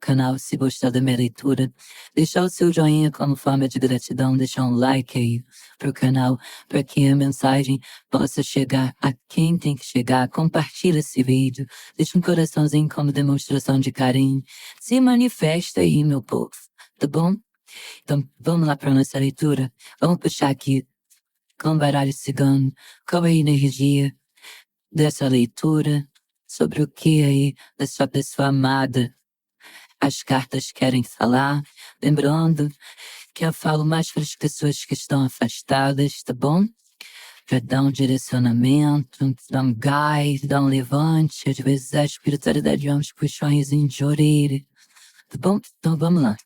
canal se gostar da minha leitura, deixar o seu joinha como forma de gratidão, deixar um like aí pro canal, para que a mensagem possa chegar a quem tem que chegar. Compartilha esse vídeo, deixa um coraçãozinho como demonstração de carinho. Se manifesta aí, meu povo, tá bom? Então, vamos lá para nossa leitura. Vamos puxar aqui com o baralho cigano, qual é a energia dessa leitura, sobre o que aí da sua pessoa amada as cartas querem falar. Lembrando que eu falo mais para as pessoas que estão afastadas, tá bom? Para dar um direcionamento, dar um gás, dar um levante. Às vezes a espiritualidade é uns puxões de orelha, tá bom? Então vamos lá.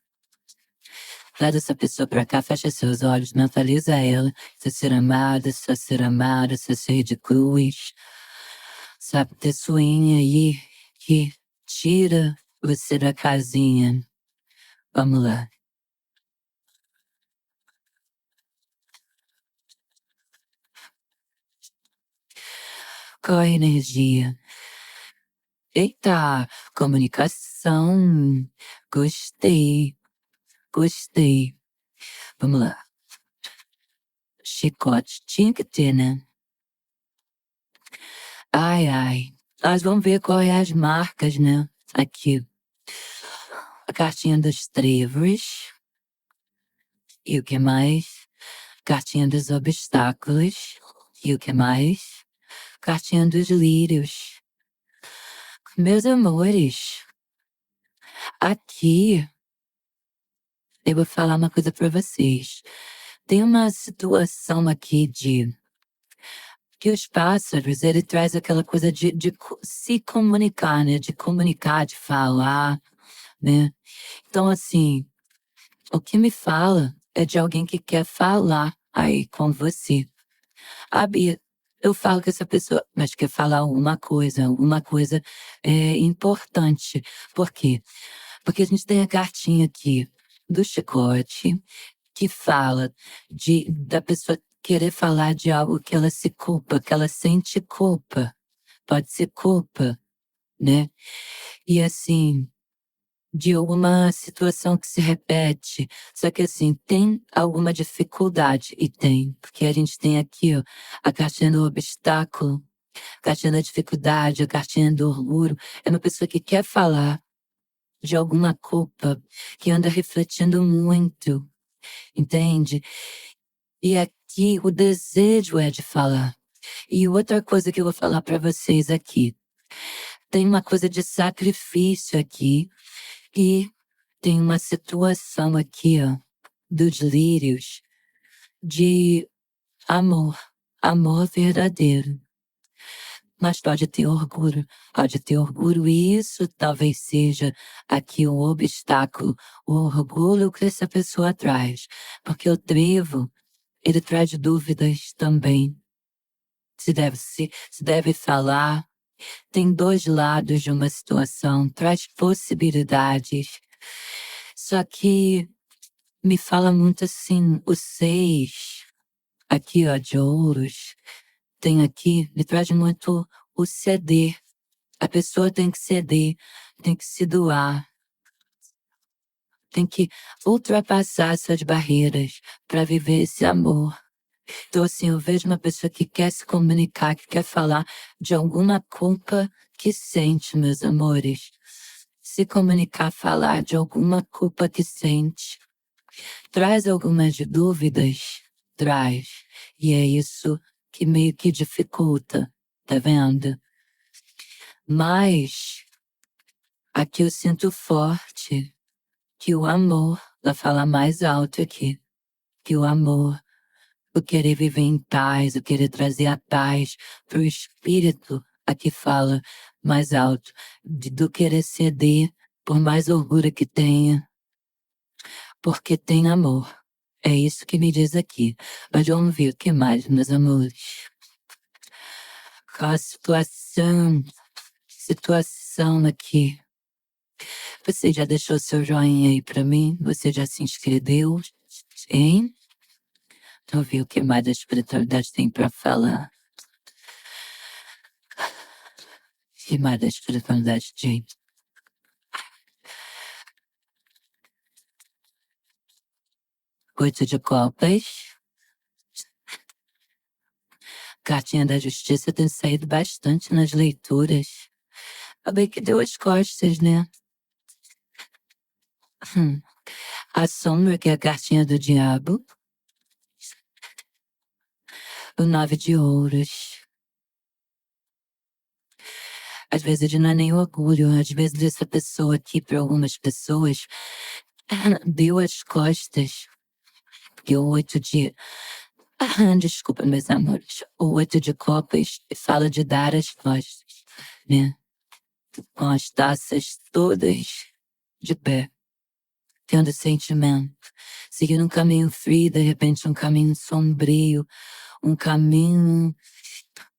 Traz essa pessoa pra cá, fecha seus olhos, mentaliza ela. Seu ser amada, seu ser amada, seu ser de cruz. Essa pessoinha aí que tira você da casinha. Vamos lá. Qual a energia? Eita, comunicação. Gostei, gostei. Vamos lá. Chicote, tinha que ter, né? Ai, ai. Nós vamos ver qual é as marcas, né? Aqui. A cartinha dos trevos. E o que mais? Cartinha dos obstáculos. E o que mais? Cartinha dos lírios. Meus amores, aqui eu vou falar uma coisa pra vocês. Tem uma situação aqui de que os pássaros, ele traz aquela coisa de se comunicar, né? De comunicar, de falar, né? Então, assim, o que me fala é de alguém que quer falar aí com você. A Bia, eu falo com essa pessoa, mas quer falar uma coisa importante. Por quê? Porque a gente tem a cartinha aqui do chicote que fala da pessoa querer falar de algo que ela se culpa, que ela sente culpa. Pode ser culpa, né? E assim, de alguma situação que se repete. Só que assim, tem alguma dificuldade, e tem, porque a gente tem aqui, ó, a cartinha do obstáculo, a cartinha da dificuldade, a cartinha do orgulho. É uma pessoa que quer falar de alguma culpa, que anda refletindo muito, entende? E aqui o desejo é de falar. E outra coisa que eu vou falar para vocês aqui, tem uma coisa de sacrifício aqui, e tem uma situação aqui, ó, dos lírios, de amor, amor verdadeiro. Mas pode ter orgulho, e isso talvez seja aqui um obstáculo, o orgulho que essa pessoa traz. Porque o trevo, ele traz dúvidas também. Se deve falar. Tem dois lados de uma situação, traz possibilidades. Só que me fala muito assim, o 6, aqui ó, de ouros, tem aqui, me traz muito o ceder. A pessoa tem que ceder, tem que se doar, tem que ultrapassar essas barreiras para viver esse amor. Então assim, eu vejo uma pessoa que quer se comunicar, que quer falar de alguma culpa que sente, meus amores. Se comunicar, falar de alguma culpa que sente. Traz algumas dúvidas? Traz. E é isso que meio que dificulta, tá vendo? Mas aqui eu sinto forte que o amor vai falar mais alto aqui. Que o amor, o querer viver em paz, o querer trazer a paz pro espírito, aqui fala mais alto, do querer ceder, por mais orgulho que tenha, porque tem amor. É isso que me diz aqui. Mas vamos ver o que mais, meus amores. Qual a situação aqui? Você já deixou seu joinha aí pra mim? Você já se inscreveu? Hein? Vamos ver o que mais a espiritualidade tem pra falar. O que mais a espiritualidade tem? 8 de copas. Cartinha da Justiça tem saído bastante nas leituras. Acabei que deu as costas, né? A Sombra, que é a cartinha do Diabo. O 9 de Ouros. Às vezes não é nem orgulho, às vezes essa pessoa aqui, para algumas pessoas, deu as costas. Porque o 8 de... desculpa, meus amores. O 8 de copas fala de dar as costas, né? Com as taças todas de pé. Tendo sentimento. Seguindo um caminho frio, de repente um caminho sombrio. Um caminho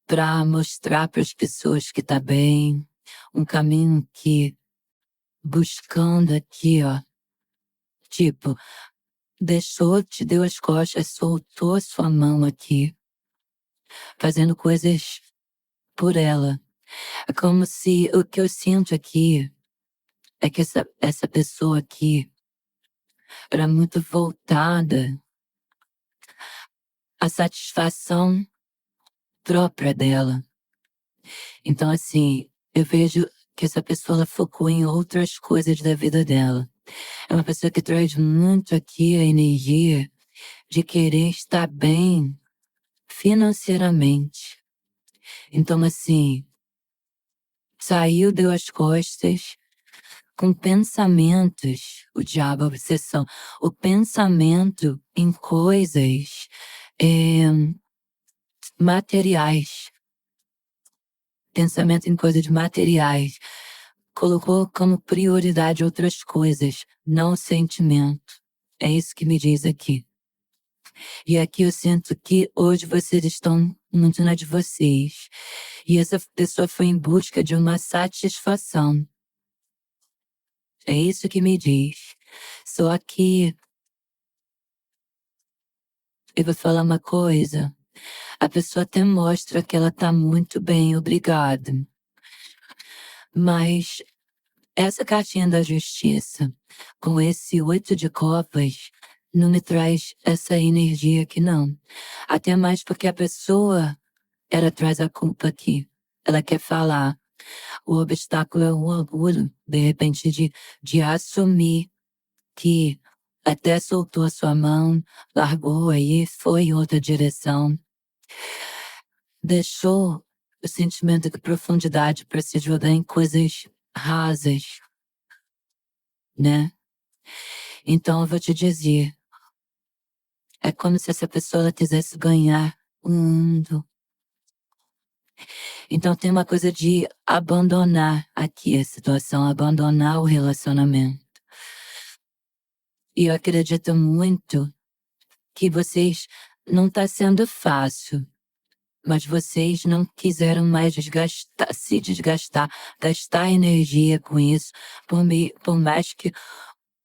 para mostrar para as pessoas que tá bem. Um caminho que... buscando aqui, ó. Tipo, te deu as costas, soltou a sua mão aqui, fazendo coisas por ela. É como se o que eu sinto aqui é que essa pessoa aqui era muito voltada à satisfação própria dela. Então, assim, eu vejo que essa pessoa ela focou em outras coisas da vida dela. É uma pessoa que traz muito aqui a energia de querer estar bem financeiramente. Então, assim, saiu, deu as costas, com pensamentos, o diabo, a obsessão, o pensamento em coisas materiais. Pensamento em coisas materiais. Colocou como prioridade outras coisas, não o sentimento. É isso que me diz aqui. E aqui eu sinto que hoje vocês estão muito na de vocês. E essa pessoa foi em busca de uma satisfação. É isso que me diz. Só que eu vou falar uma coisa. A pessoa até mostra que ela tá muito bem, obrigada. Mas essa cartinha da Justiça, com esse 8 de copas, não me traz essa energia aqui, não. Até mais porque a pessoa, ela traz a culpa aqui. Ela quer falar. O obstáculo é o orgulho, de repente, de assumir que até soltou a sua mão, largou aí, foi em outra direção. Deixou o sentimento de profundidade para se jogar em coisas rasas, né? Então eu vou te dizer, é como se essa pessoa ela quisesse ganhar o mundo. Então tem uma coisa de abandonar aqui a situação, abandonar o relacionamento. E eu acredito muito que vocês não tá sendo fácil, mas vocês não quiseram mais se desgastar, gastar energia com isso, por mais que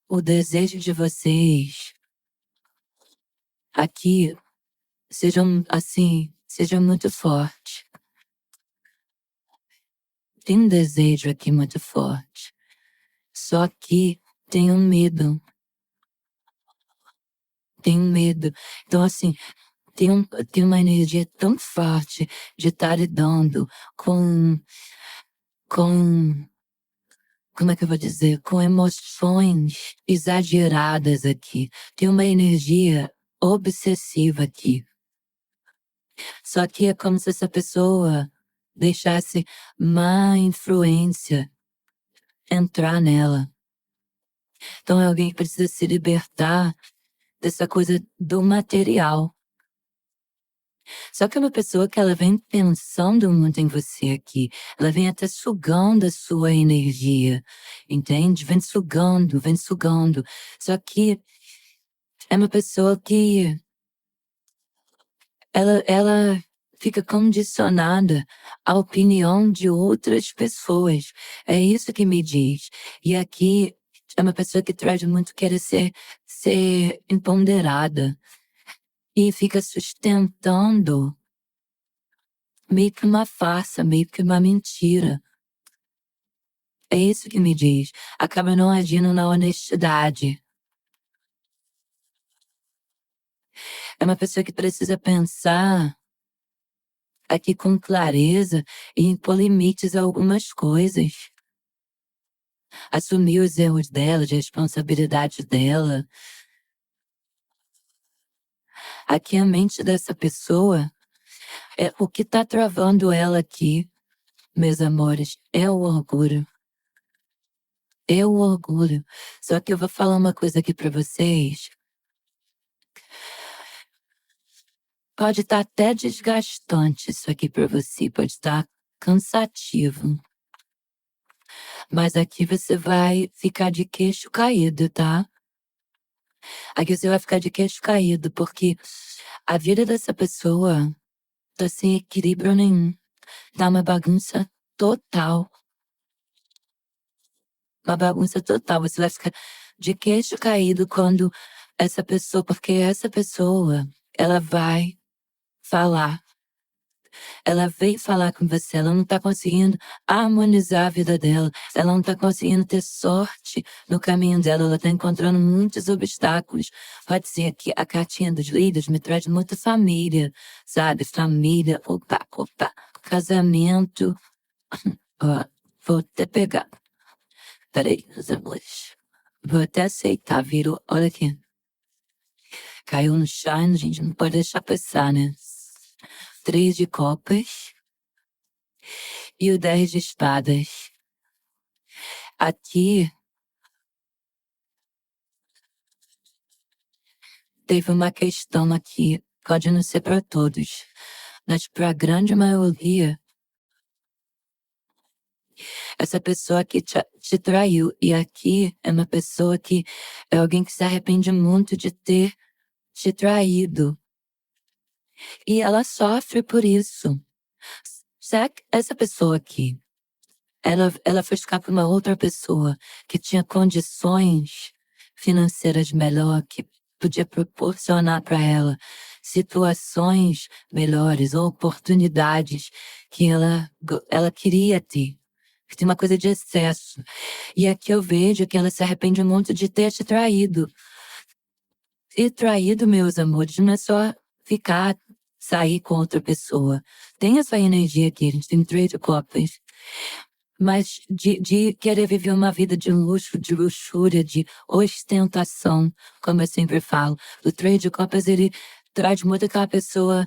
o desejo de vocês aqui seja muito forte. Tem um desejo aqui muito forte. Só que tem um medo. Tem um medo. Então, assim, tem uma energia tão forte de estar lidando com, como é que eu vou dizer? Com emoções exageradas aqui. Tem uma energia obsessiva aqui. Só que é como se essa pessoa deixasse má influência entrar nela. Então é alguém que precisa se libertar dessa coisa do material. Só que é uma pessoa que ela vem pensando muito em você aqui. Ela vem até sugando a sua energia, entende? Vem sugando, vem sugando. Só que é uma pessoa que ela fica condicionada à opinião de outras pessoas. É isso que me diz. E aqui é uma pessoa que traz muito querer ser empoderada e fica sustentando meio que uma farsa, meio que uma mentira. É isso que me diz. Acaba não agindo na honestidade. é uma pessoa que precisa pensar aqui com clareza e impor limites a algumas coisas. Assumir os erros dela, as responsabilidades dela. Aqui a mente dessa pessoa é o que tá travando ela aqui, meus amores, é o orgulho. É o orgulho. Só que eu vou falar uma coisa aqui pra vocês. Pode estar até desgastante isso aqui pra você, pode estar cansativo. Mas aqui você vai ficar de queixo caído, tá? Aqui você vai ficar de queixo caído, porque a vida dessa pessoa tá sem equilíbrio nenhum. Tá uma bagunça total. Uma bagunça total. Você vai ficar de queixo caído quando essa pessoa, porque essa pessoa, ela vai falar. Ela veio falar com você, ela não tá conseguindo harmonizar a vida dela, ela não tá conseguindo ter sorte no caminho dela, ela tá encontrando muitos obstáculos. Pode ser que a cartinha dos líderes me traz muita família, sabe? Família, opa, casamento. Ó, vou até pegar. Peraí, meus amores. Vou até aceitar, virou. Olha aqui. Caiu no chão, gente, não pode deixar passar, né? 3 de copas e o 10 de espadas. Aqui teve uma questão aqui, pode não ser para todos, mas para a grande maioria, essa pessoa que te traiu, e aqui é uma pessoa que é alguém que se arrepende muito de ter te traído. E ela sofre por isso. Será que essa pessoa aqui, ela foi ficar com uma outra pessoa que tinha condições financeiras melhor, que podia proporcionar para ela situações melhores ou oportunidades que ela queria ter. Que tem uma coisa de excesso. E aqui eu vejo que ela se arrepende muito de ter te traído. E traído, meus amores, não é só ficar, sair com outra pessoa. Tem essa energia aqui, a gente tem 3 de copas. Mas de querer viver uma vida de luxo, de luxúria, de ostentação, como eu sempre falo. O 3 de copas, ele traz muito aquela pessoa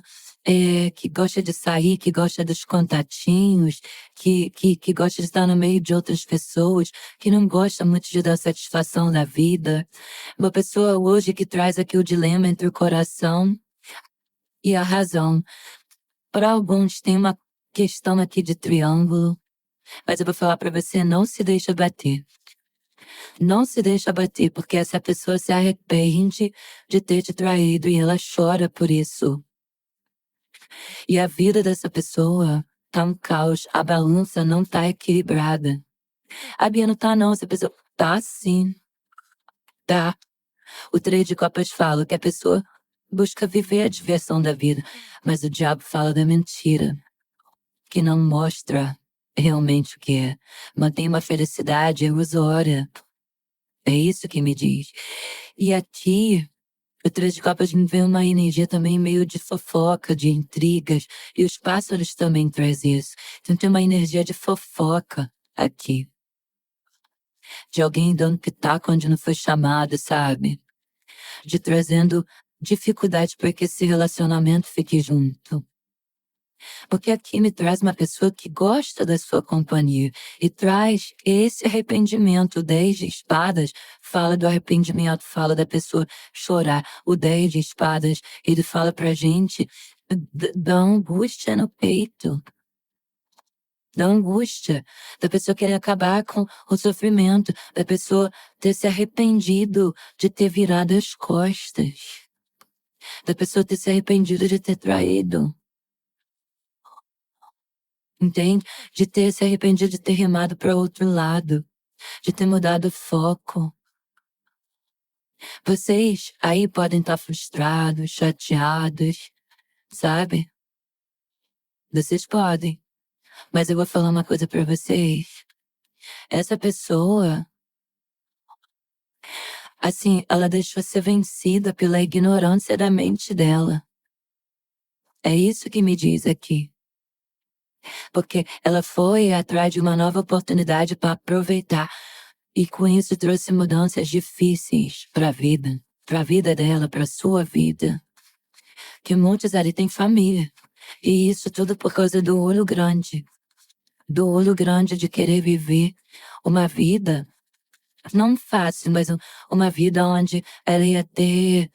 que gosta de sair, que gosta dos contatinhos, que gosta de estar no meio de outras pessoas, que não gosta muito de dar satisfação na vida. Uma pessoa hoje que traz aqui o dilema entre o coração e a razão. Para alguns tem uma questão aqui de triângulo. Mas eu vou falar pra você, não se deixa bater. Não se deixa bater, porque essa pessoa se arrepende de ter te traído e ela chora por isso. E a vida dessa pessoa tá um caos, a balança não tá equilibrada. A Bia não tá não, essa pessoa tá sim. Tá. O 3 de copas fala que a pessoa busca viver a diversão da vida, mas o diabo fala da mentira, que não mostra realmente o que é. Mantém uma felicidade ilusória. É isso que me diz. E aqui, o 3 de copas me vem uma energia também meio de fofoca, de intrigas, e os pássaros também trazem isso. Então tem uma energia de fofoca aqui. De alguém dando pitaco onde não foi chamado, sabe? De trazendo dificuldade para que esse relacionamento fique junto. Porque aqui me traz uma pessoa que gosta da sua companhia e traz esse arrependimento. O 10 de espadas fala do arrependimento, fala da pessoa chorar. O 10 de espadas, ele fala pra gente da angústia no peito. Da angústia, da pessoa querer acabar com o sofrimento, da pessoa ter se arrependido de ter virado as costas, da pessoa ter se arrependido de ter traído. Entende? De ter se arrependido de ter remado para outro lado, de ter mudado o foco. Vocês aí podem estar frustrados, chateados, sabe? Vocês podem. Mas eu vou falar uma coisa para vocês. Essa pessoa, Assim, ela deixou ser vencida pela ignorância da mente dela. É isso que me diz aqui. Porque ela foi atrás de uma nova oportunidade para aproveitar. E com isso trouxe mudanças difíceis para a vida dela, para sua vida. Que muitos ali têm família. E isso tudo por causa do olho grande. Do olho grande de querer viver uma vida, não fácil, mas uma vida onde ela ia ter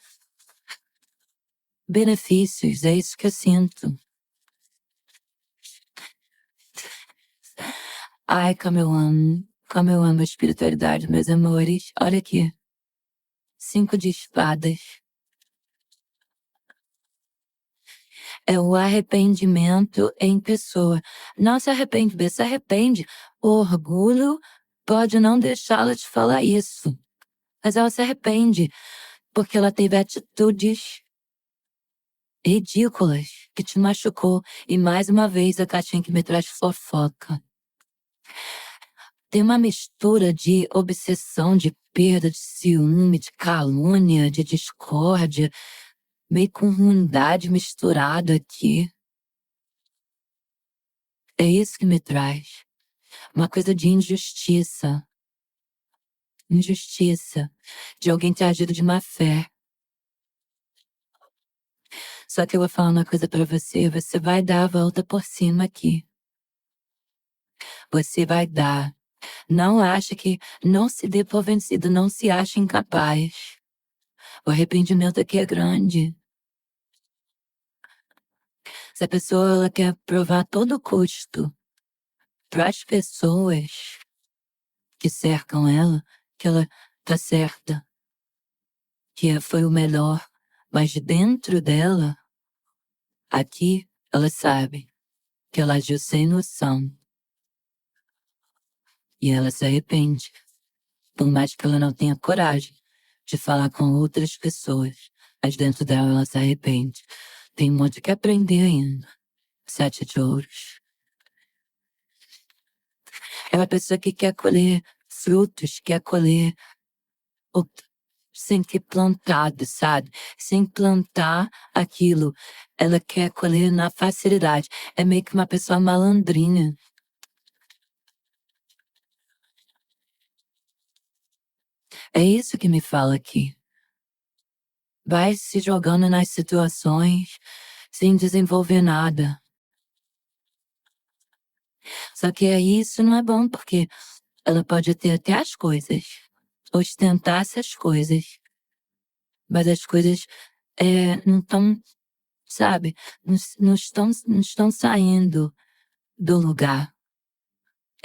benefícios. É isso que eu sinto. Ai, como eu amo a espiritualidade, meus amores. Olha aqui. 5 de espadas. É o arrependimento em pessoa. Não se arrepende, bem, se arrepende. O orgulho pode não deixá-la de falar isso. Mas ela se arrepende, porque ela teve atitudes ridículas que te machucou. E mais uma vez a caixinha que me traz fofoca. Tem uma mistura de obsessão, de perda, de ciúme, de calúnia, de discórdia, meio com ruindade misturado aqui. É isso que me traz. Uma coisa de injustiça. Injustiça. De alguém ter agido de má fé. Só que eu vou falar uma coisa pra você. Você vai dar a volta por cima aqui. Você vai dar. Não acha que... Não se dê por vencido. Não se ache incapaz. O arrependimento aqui é grande. Se a pessoa ela quer provar a todo custo para as pessoas que cercam ela, que ela tá certa, que foi o melhor, mas dentro dela, aqui, ela sabe que ela agiu sem noção. E ela se arrepende, por mais que ela não tenha coragem de falar com outras pessoas, mas dentro dela ela se arrepende. Tem muito que aprender ainda. 7 de ouros. É uma pessoa que quer colher frutos, quer colher sem ter plantado, sabe? Sem plantar aquilo. Ela quer colher na facilidade. É meio que uma pessoa malandrinha. É isso que me fala aqui. Vai se jogando nas situações sem desenvolver nada. Só que aí isso não é bom, porque ela pode ter até as coisas, ostentar essas coisas, mas as coisas não estão, sabe, não estão saindo do lugar.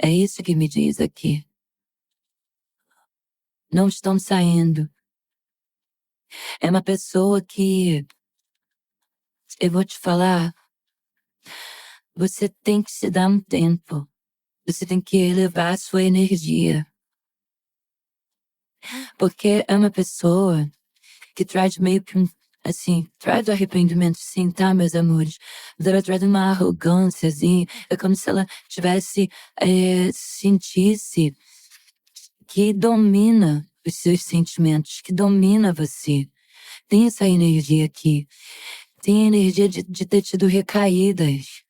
É isso que me diz aqui. Não estão saindo. É uma pessoa que, eu vou te falar, você tem que se dar um tempo. Você tem que elevar a sua energia. Porque é uma pessoa que traz meio que assim, traz o arrependimento sim, tá, meus amores? Mas ela traz uma arrogância, assim, é como se ela tivesse, sentisse que domina os seus sentimentos, que domina você. Tem essa energia aqui. Tem a energia de ter tido recaídas,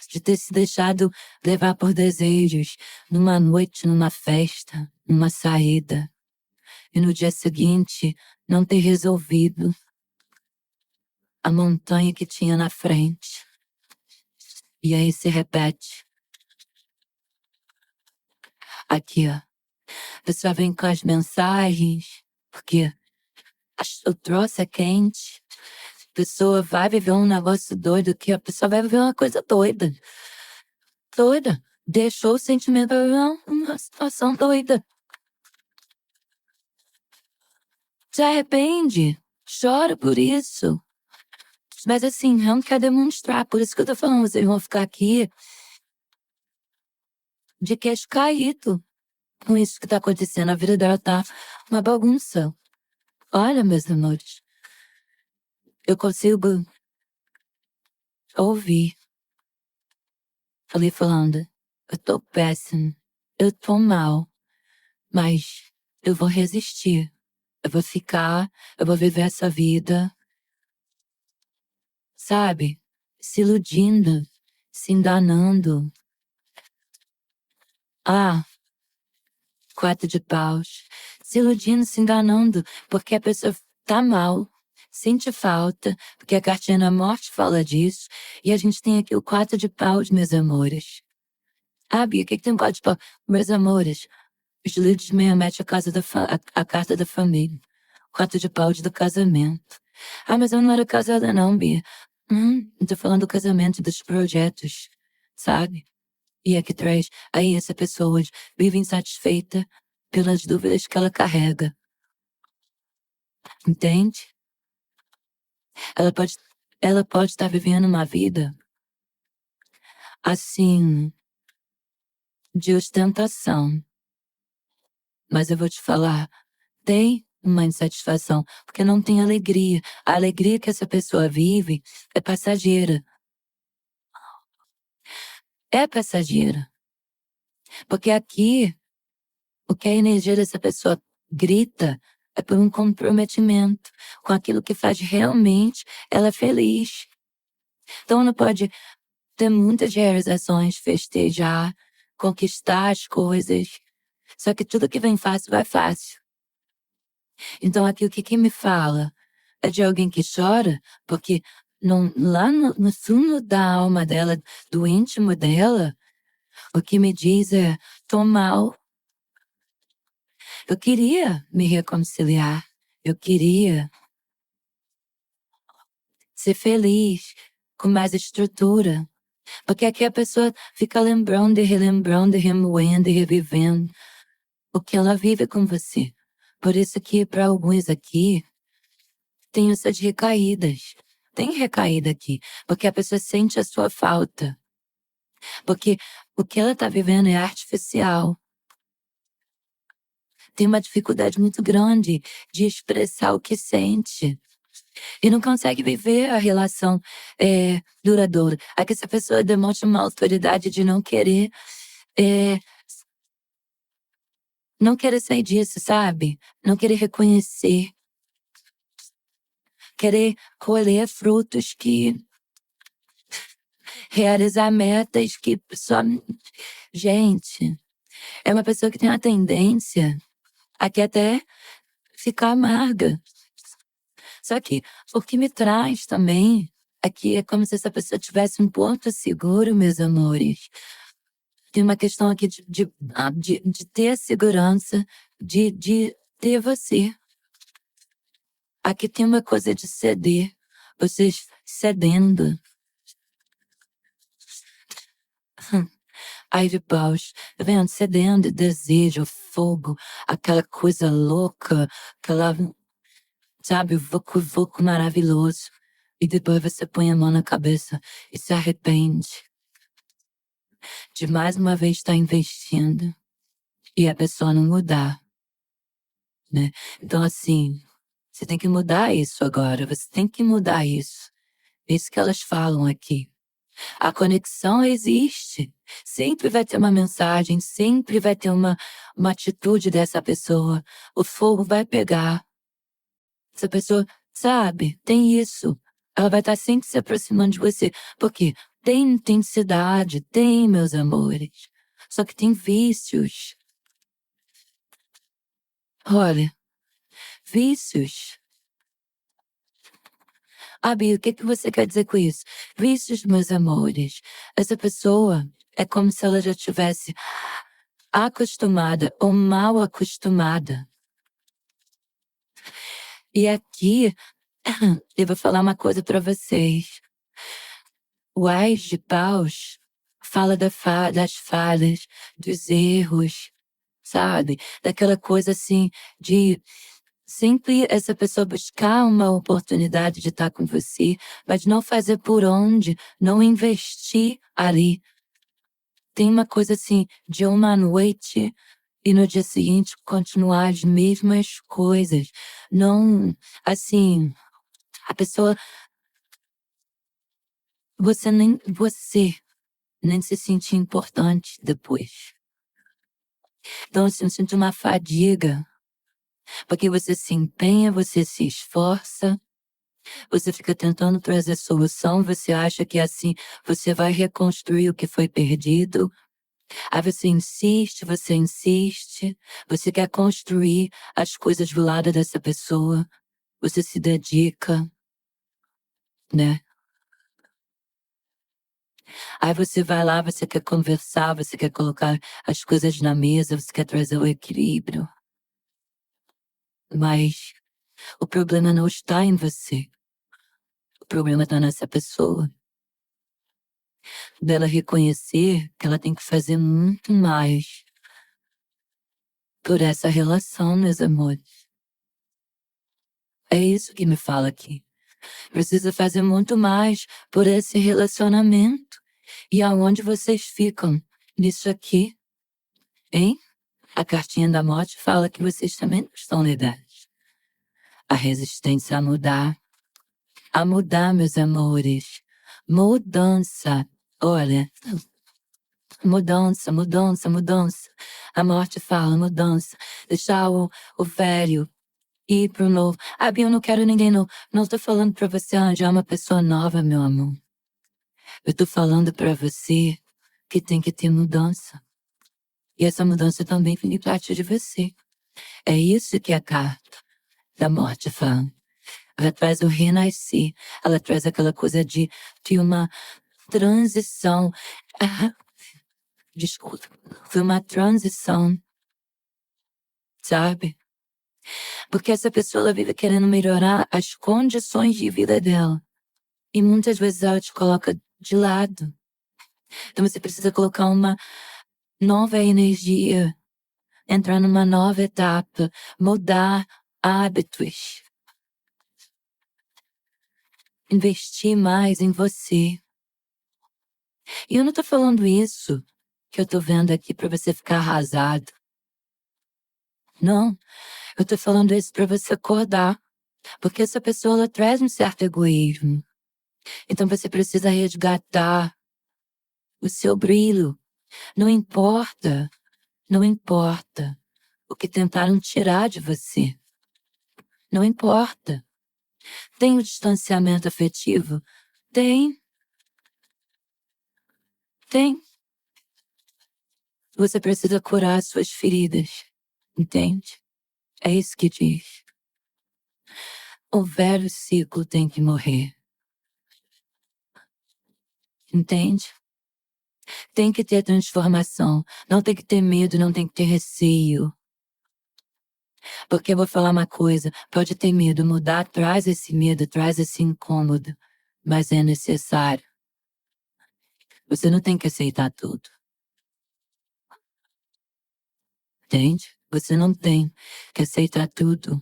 de ter se deixado levar por desejos numa noite, numa festa, numa saída. E no dia seguinte, não ter resolvido a montanha que tinha na frente. E aí se repete. Aqui, ó. A pessoa vem com as mensagens, porque o troço é quente. A pessoa vai viver um negócio doido aqui, a pessoa vai viver uma coisa doida. Doida. Deixou o sentimento pra viver uma situação doida. Se arrepende. Chora por isso. Mas assim, não quer demonstrar. Por isso que eu tô falando, vocês vão ficar aqui de queixo caído com isso que tá acontecendo. A vida dela tá uma bagunça. Olha, meus amores, eu consigo ouvir ali falando, eu tô péssimo, eu tô mal, mas eu vou resistir, eu vou ficar, eu vou viver essa vida, sabe? Se iludindo, se enganando. Ah, 4 de paus. Se iludindo, se enganando, porque a pessoa tá mal, sente falta, porque a cartinha da morte fala disso, e a gente tem aqui o 4 de paus, meus amores. Ah, Bia, o que tem um 4 de paus? Meus amores, os líderes meio mete a carta da família. 4 de paus do casamento. Ah, mas eu não era casada não, Bia. Eu tô falando do casamento, dos projetos, sabe? E aqui traz, aí essa pessoa hoje vive insatisfeita pelas dúvidas que ela carrega. Entende? Ela pode, ela pode estar vivendo uma vida assim, de ostentação. Mas eu vou te falar, tem uma insatisfação, porque não tem alegria. A alegria que essa pessoa vive é passageira. É passageira. Porque aqui, o que a energia dessa pessoa grita é por um comprometimento com aquilo que faz realmente ela feliz. Então ela pode ter muitas realizações, festejar, conquistar as coisas. Só que tudo que vem fácil, vai fácil. Então aqui o que me fala é de alguém que chora, porque lá no fundo da alma dela, do íntimo dela, o que me diz é, tô mal. Eu queria me reconciliar. Eu queria ser feliz, com mais estrutura. Porque aqui a pessoa fica lembrando e relembrando, e remoendo e revivendo o que ela vive com você. Por isso que para alguns aqui, tem essas recaídas. Tem recaída aqui, porque a pessoa sente a sua falta. Porque o que ela está vivendo é artificial. Tem uma dificuldade muito grande de expressar o que sente. E não consegue viver a relação duradoura. Aqui essa pessoa demonstra uma autoridade de não querer sair disso, sabe? Não querer reconhecer. Querer colher frutos que... realizar metas que só... Gente, é uma pessoa que tem uma tendência a que até ficar amarga. Só que o que me traz também aqui é como se essa pessoa tivesse um porto seguro, meus amores. Tem uma questão aqui de ter a segurança, de ter você. Aqui tem uma coisa de ceder, vocês cedendo. Ai de paus, tá vendo? Cedendo, desejo, fogo, aquela coisa louca, aquela, sabe, vucu-vucu maravilhoso. E depois você põe a mão na cabeça e se arrepende de mais uma vez estar investindo e a pessoa não mudar, né? Então assim, você tem que mudar isso agora, você tem que mudar isso. É isso que elas falam aqui. A conexão existe. Sempre vai ter uma mensagem, sempre vai ter uma atitude dessa pessoa. O fogo vai pegar. Essa pessoa, sabe, tem isso. Ela vai estar sempre se aproximando de você. Porque tem intensidade, tem, meus amores. Só que tem vícios. Olha, vícios. Ah, Bia, o que você quer dizer com isso? Vícios, meus amores. Essa pessoa é como se ela já tivesse acostumada ou mal acostumada. E aqui, eu vou falar uma coisa para vocês. O Ás de Paus fala das falhas, dos erros, sabe? Daquela coisa assim, de sempre essa pessoa buscar uma oportunidade de estar com você, mas não fazer por onde, não investir ali. Tem uma coisa assim, de uma noite e no dia seguinte continuar as mesmas coisas. Não, assim, a pessoa, você nem se sentir importante depois. Então, assim, eu sinto uma fadiga Porque você se empenha, você se esforça, você fica tentando trazer solução, você acha que assim você vai reconstruir o que foi perdido. Aí você insiste, você quer construir as coisas do lado dessa pessoa, você se dedica, né? Aí você vai lá, você quer conversar, você quer colocar as coisas na mesa, você quer trazer o equilíbrio. Mas o problema não está em você. O problema está nessa pessoa. Dela reconhecer que ela tem que fazer muito mais por essa relação, meus amores. É isso que me fala aqui. Precisa fazer muito mais por esse relacionamento. E aonde vocês ficam nisso aqui, hein? A cartinha da morte fala que vocês também não estão legais. A resistência a mudar, meus amores. Mudança. Olha, mudança, mudança, mudança. A morte fala mudança. Deixar o velho ir pro novo. Ah, Bia, eu não quero ninguém novo. Não tô falando pra você arranjar uma pessoa nova, meu amor. Eu tô falando pra você que tem que ter mudança. E essa mudança também vem parte de você. É isso que a carta da morte fala. Ela traz o renascer. Ela traz aquela coisa de uma transição. Ah, desculpa. Foi uma transição. Sabe? Porque essa pessoa ela vive querendo melhorar as condições de vida dela. E muitas vezes ela te coloca de lado. Então você precisa colocar uma nova energia, entrar numa nova etapa, mudar hábitos, investir mais em você. E eu não tô falando isso que eu tô vendo aqui pra você ficar arrasado. Não, eu tô falando isso pra você acordar. Porque essa pessoa ela traz um certo egoísmo. Então você precisa resgatar o seu brilho. Não importa, não importa o que tentaram tirar de você. Não importa. Tem o distanciamento afetivo? Tem. Tem. Você precisa curar as suas feridas. Entende? É isso que diz. O velho ciclo tem que morrer. Entende? Tem que ter transformação. Não tem que ter medo, não tem que ter receio. Porque eu vou falar uma coisa, pode ter medo, mudar traz esse medo, traz esse incômodo, mas é necessário. Você não tem que aceitar tudo. Entende? Você não tem que aceitar tudo.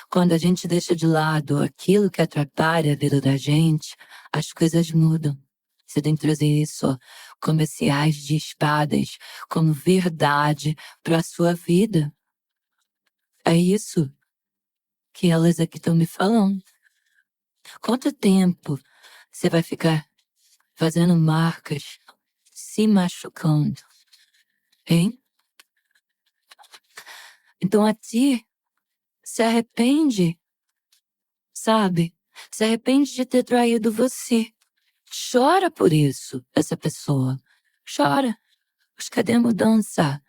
Quando a gente deixa de lado aquilo que atrapalha a vida da gente, as coisas mudam. Você tem que trazer isso como esse ás de espadas, como verdade para a sua vida. É isso que elas aqui estão me falando. Quanto tempo você vai ficar fazendo marcas, se machucando, hein? Então a ti se arrepende, sabe? Se arrepende de ter traído você. Chora por isso, essa pessoa. Chora. Mas cadê a mudança?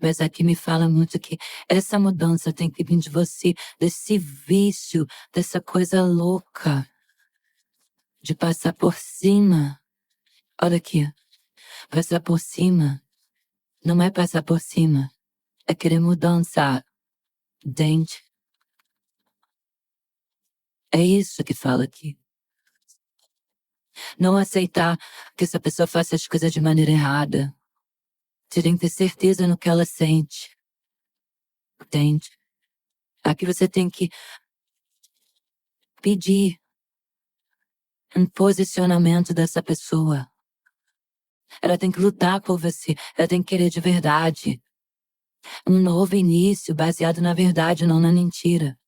Mas aqui me fala muito que essa mudança tem que vir de você, desse vício, dessa coisa louca, de passar por cima. Olha aqui, passar por cima. Não é passar por cima, é querer mudança, entende? É isso que fala aqui. Não aceitar que essa pessoa faça as coisas de maneira errada. Você tem que ter certeza no que ela sente. Entende? Aqui você tem que pedir um posicionamento dessa pessoa. Ela tem que lutar por você. Ela tem que querer de verdade. Um novo início baseado na verdade, não na mentira.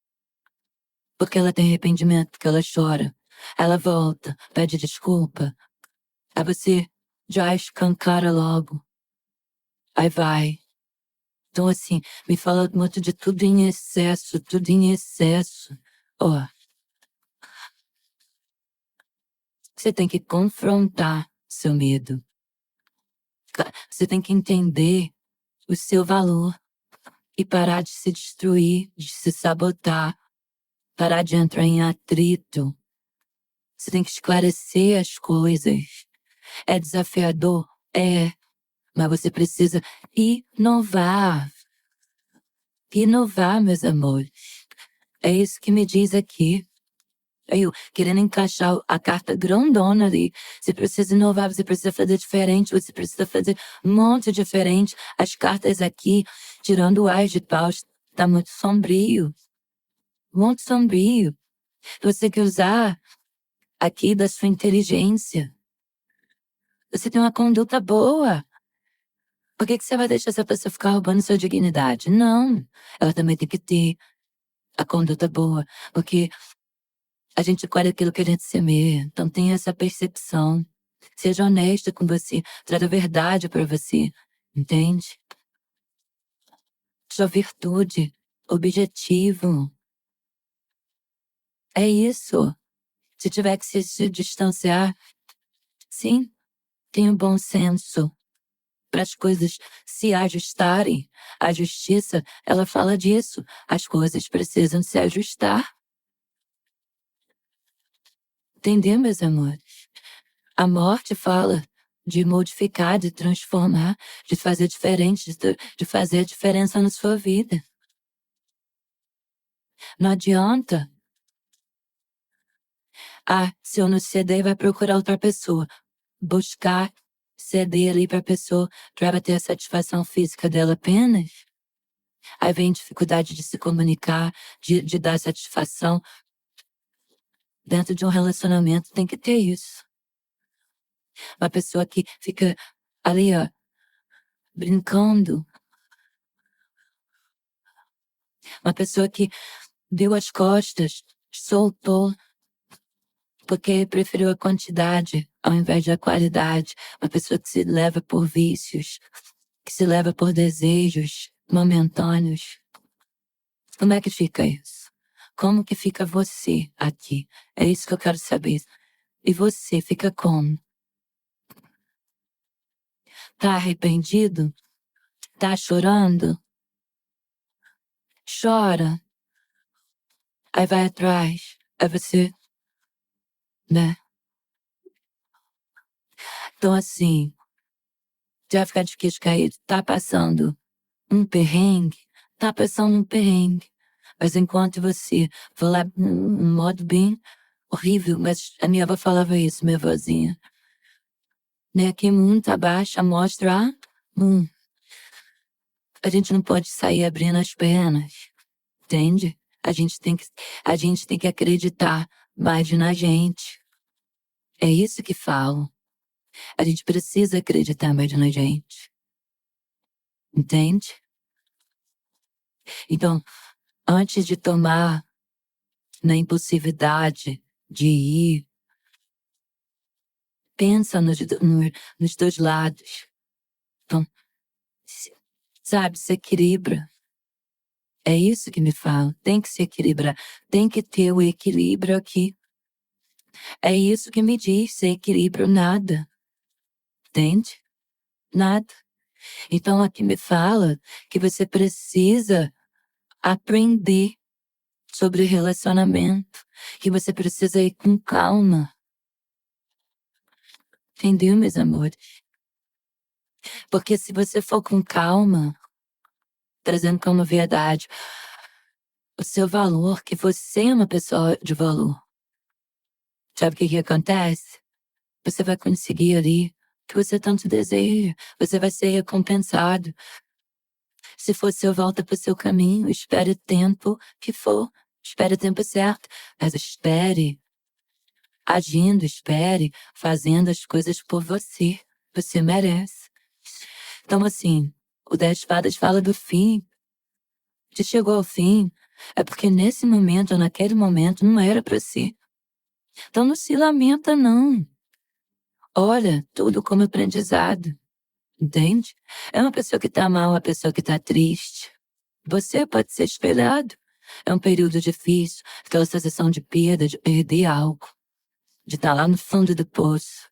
Porque ela tem arrependimento, porque ela chora. Ela volta, pede desculpa. Aí você já escancara logo. Aí vai. Então, assim, me fala muito de tudo em excesso, tudo em excesso. Ó, você tem que confrontar seu medo. Você tem que entender o seu valor e parar de se destruir, de se sabotar, parar de entrar em atrito. Você tem que esclarecer as coisas. É desafiador? É, mas você precisa inovar. Inovar, meus amores. É isso que me diz aqui. Eu querendo encaixar a carta grandona ali. Você precisa inovar, você precisa fazer diferente, você precisa fazer um monte diferente. As cartas aqui, tirando o Ás de Paus, tá muito sombrio. Muito sombrio. Você tem que usar aqui da sua inteligência. Você tem uma conduta boa. Por que você vai deixar essa pessoa ficar roubando sua dignidade? Não. Ela também tem que ter a conduta boa. Porque a gente colhe aquilo que a gente semeia. Então tenha essa percepção. Seja honesta com você. Traga a verdade pra você. Entende? Sua virtude. Objetivo. É isso. Se tiver que se distanciar, sim, tenha bom senso para as coisas se ajustarem. A justiça, ela fala disso. As coisas precisam se ajustar. Entendeu, meus amores? A morte fala de modificar, de transformar, de fazer diferente, de fazer a diferença na sua vida. Não adianta. Se eu não ceder, vai procurar outra pessoa. Buscar ceder ali para a pessoa para ter a satisfação física dela apenas. Aí vem dificuldade de se comunicar, de dar satisfação. Dentro de um relacionamento tem que ter isso. Uma pessoa que fica ali, ó, brincando. Uma pessoa que deu as costas, soltou, porque preferiu a quantidade ao invés da qualidade. Uma pessoa que se leva por vícios, que se leva por desejos momentâneos. Como é que fica isso? Como que fica você aqui? É isso que eu quero saber. E você fica como? Tá arrependido? Tá chorando? Chora. Aí vai atrás. Aí você, né? Então assim, já vai ficar de queixo caído. Tá passando um perrengue? Tá passando um perrengue. Mas enquanto você for lá num modo bem horrível, mas a minha avó falava isso, minha vozinha. Né? Que mundo abaixa, mostra a gente não pode sair abrindo as pernas, entende? A gente tem que acreditar mais na gente. É isso que falo. A gente precisa acreditar mais na gente. Entende? Então, antes de tomar na impulsividade de ir, pensa nos dois lados. Então, sabe, se equilibra. É isso que me fala. Tem que se equilibrar. Tem que ter o equilíbrio aqui. É isso que me diz, sem equilíbrio nada. Entende? Nada. Então aqui me fala que você precisa aprender sobre relacionamento, que você precisa ir com calma. Entendeu, meus amores? Porque se você for com calma, trazendo como verdade o seu valor, que você é uma pessoa de valor. Sabe o que acontece? Você vai conseguir ali o que você tanto deseja. Você vai ser recompensado. Se for seu, volta pro seu caminho. Espere o tempo que for. Espere o tempo certo. Mas espere agindo, espere fazendo as coisas por você. Você merece. Então, assim, o 10 de Espadas fala do fim. Se chegou ao fim, é porque nesse momento, naquele momento, não era pra ser. Então não se lamenta, não. Olha tudo como aprendizado. Entende? É uma pessoa que tá mal, uma pessoa que tá triste. Você pode ser espelhado. É um período difícil, aquela sensação de perda, de perder algo, de estar lá no fundo do poço.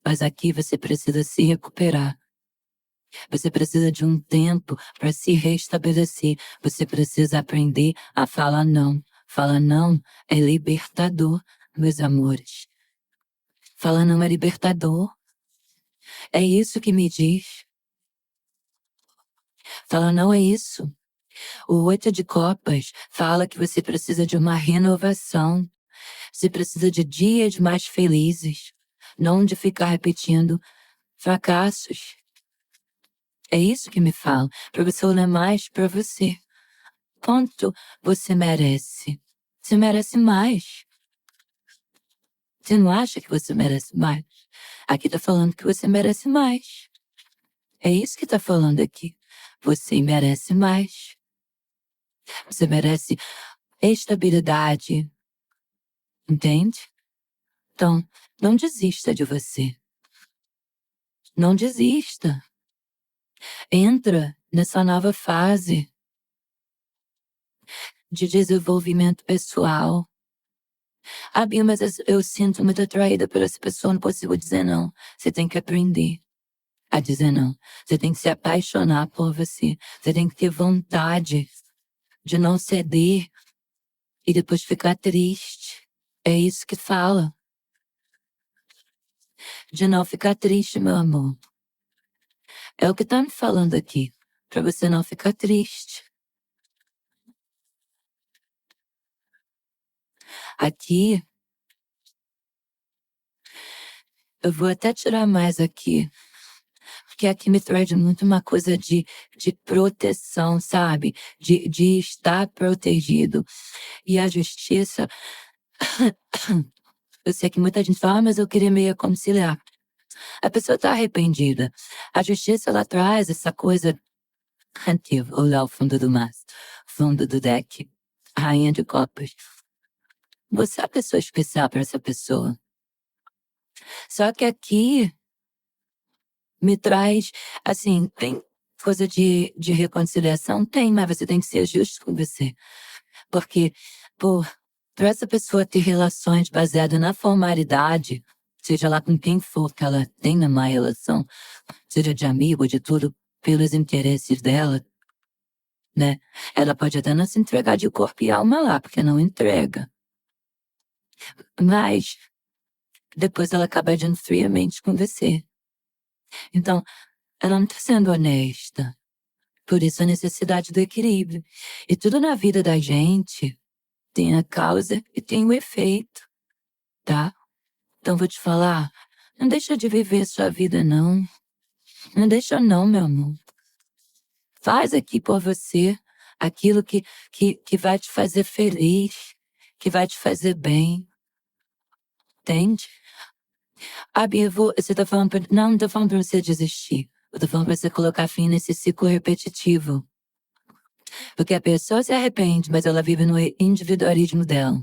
Mas aqui você precisa se recuperar. Você precisa de um tempo para se restabelecer. Você precisa aprender a falar não. Falar não é libertador, meus amores. Falar não é libertador. É isso que me diz. Falar não é isso. O 8 de copas fala que você precisa de uma renovação. Você precisa de dias mais felizes, não de ficar repetindo fracassos. É isso que me fala, para você olhar mais para você. Quanto você merece? Você merece mais. Você não acha que você merece mais? Aqui tá falando que você merece mais. É isso que tá falando aqui. Você merece mais. Você merece estabilidade. Entende? Então, não desista de você. Não desista. Entra nessa nova fase de desenvolvimento pessoal. Ah, Bia, mas eu sinto muito atraída por essa pessoa, não consigo dizer não. Você tem que aprender a dizer não. Você tem que se apaixonar por você. Você tem que ter vontade de não ceder e depois ficar triste. É isso que fala. De não ficar triste, meu amor. É o que tá me falando aqui. Pra você não ficar triste. Aqui, eu vou até tirar mais aqui. Porque aqui me traz muito uma coisa de proteção, sabe? De estar protegido. E a justiça, eu sei que muita gente fala, mas eu queria me reconciliar. A pessoa está arrependida. A justiça, ela traz essa coisa antiga, olhar o fundo do mar, fundo do deck, rainha de copas. Você é a pessoa especial para essa pessoa. Só que aqui me traz, assim, tem coisa de reconciliação? Tem, mas você tem que ser justo com você. Porque, para essa pessoa ter relações baseadas na formalidade, seja lá com quem for que ela tenha uma relação, seja de amigo, de tudo, pelos interesses dela, né? Ela pode até não se entregar de corpo e alma lá, porque não entrega. Mas, depois ela acaba agindo friamente com você. Então, ela não tá sendo honesta. Por isso a necessidade do equilíbrio. E tudo na vida da gente tem a causa e tem o efeito, tá? Então vou te falar, não deixa de viver sua vida não. Não deixa não, meu amor. Faz aqui por você aquilo que vai te fazer feliz, que vai te fazer bem. Entende? Bia, você tá falando não tô falando pra você desistir. Eu tô falando pra você colocar fim nesse ciclo repetitivo. Porque a pessoa se arrepende, mas ela vive no individualismo dela.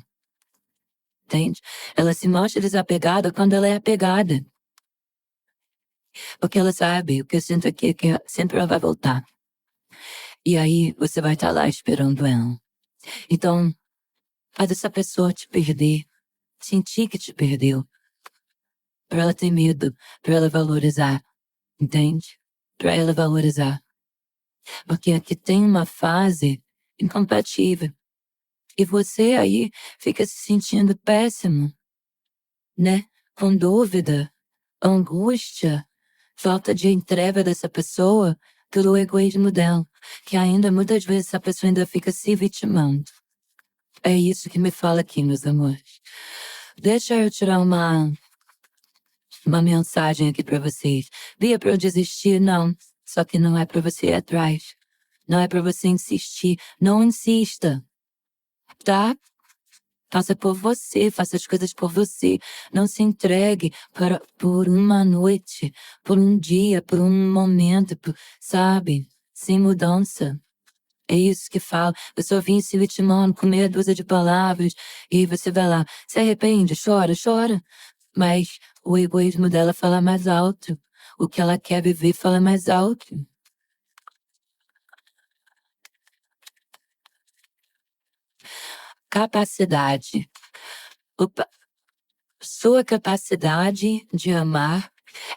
Entende? Ela se mostra desapegada quando ela é apegada. Porque ela sabe, o que eu sinto aqui é que sempre ela vai voltar. E aí você vai estar lá esperando ela. Então, faz essa pessoa te perder, sentir que te perdeu. Pra ela ter medo, pra ela valorizar. Entende? Pra ela valorizar. Porque aqui tem uma fase incompatível. E você aí fica se sentindo péssimo, né? Com dúvida, angústia, falta de entrega dessa pessoa pelo egoísmo dela, que ainda muitas vezes essa pessoa ainda fica se vitimando. É isso que me fala aqui, meus amores. Deixa eu tirar uma mensagem aqui pra vocês. Bia, pra eu desistir? Não. Só que não é pra você ir atrás. Não é pra você insistir. Não insista. Tá? Faça por você, faça as coisas por você. Não se entregue por uma noite, por um dia, por um momento, sabe? Sem mudança. É isso que fala. Eu só vim se vitimando com meia dúzia de palavras. E você vai lá, se arrepende, chora, chora. Mas o egoísmo dela fala mais alto. o que ela quer viver, fala mais alto. Capacidade. Sua capacidade de amar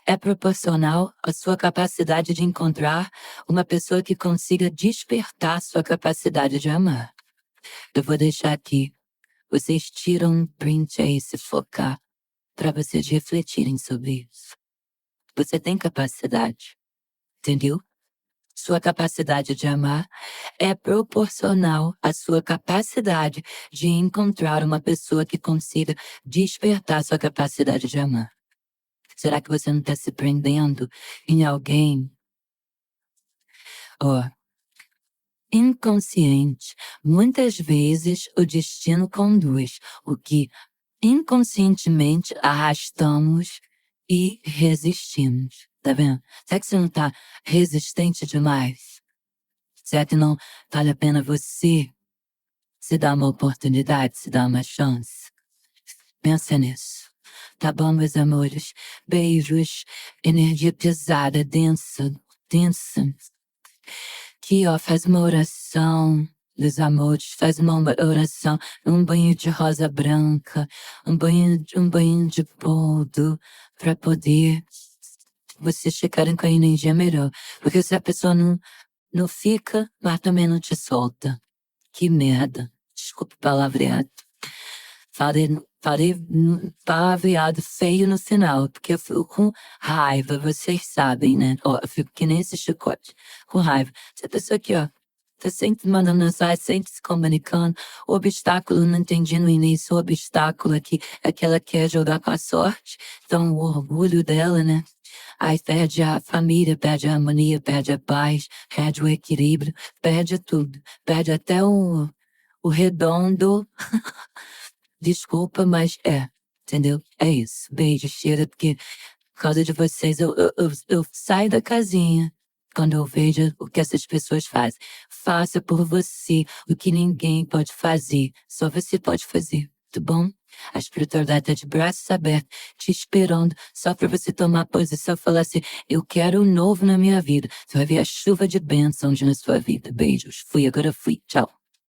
é proporcional à sua capacidade de encontrar uma pessoa que consiga despertar sua capacidade de amar. Eu vou deixar aqui. Vocês tiram um print aí se focar para vocês refletirem sobre isso. Você tem capacidade, entendeu? Sua capacidade de amar é proporcional à sua capacidade de encontrar uma pessoa que consiga despertar sua capacidade de amar. Será que você não está se prendendo em alguém? Ó, inconsciente. Muitas vezes o destino conduz o que inconscientemente arrastamos e resistimos. Tá vendo? Será que você não está resistente demais? Será que não vale a pena você se dar uma oportunidade, se dar uma chance? Pensa nisso. Tá bom, meus amores? Beijos, energia pesada, densa. Aqui, ó, faz uma oração dos amores, faz uma oração, um banho de rosa branca, um banho de boldo, pra poder vocês ficarem com a energia melhor. Porque se a pessoa não fica, mas também não te solta. Que merda. Desculpa o palavreado. Falei palavreado feio no final, porque eu fico com raiva, vocês sabem, né? Ó, eu fico que nem esse chicote, com raiva. Essa pessoa aqui, ó, tá sempre mandando mensagem, sempre se comunicando. O obstáculo, não entendi no início, o obstáculo aqui é que ela quer jogar com a sorte. Então, o orgulho dela, né? Aí perde a família, perde a harmonia, perde a paz, perde o equilíbrio, perde tudo. Perde até o redondo. Desculpa, mas entendeu? É isso. Beijo, cheiro, porque por causa de vocês eu saio da casinha quando eu vejo o que essas pessoas fazem. Faça por você o que ninguém pode fazer. Só você pode fazer, tá bom? A espiritualidade tá de braços abertos, te esperando, só pra você tomar posição e falar assim, eu quero o novo na minha vida. Você vai ver a chuva de bênçãos na sua vida. Beijos. Agora fui. Tchau.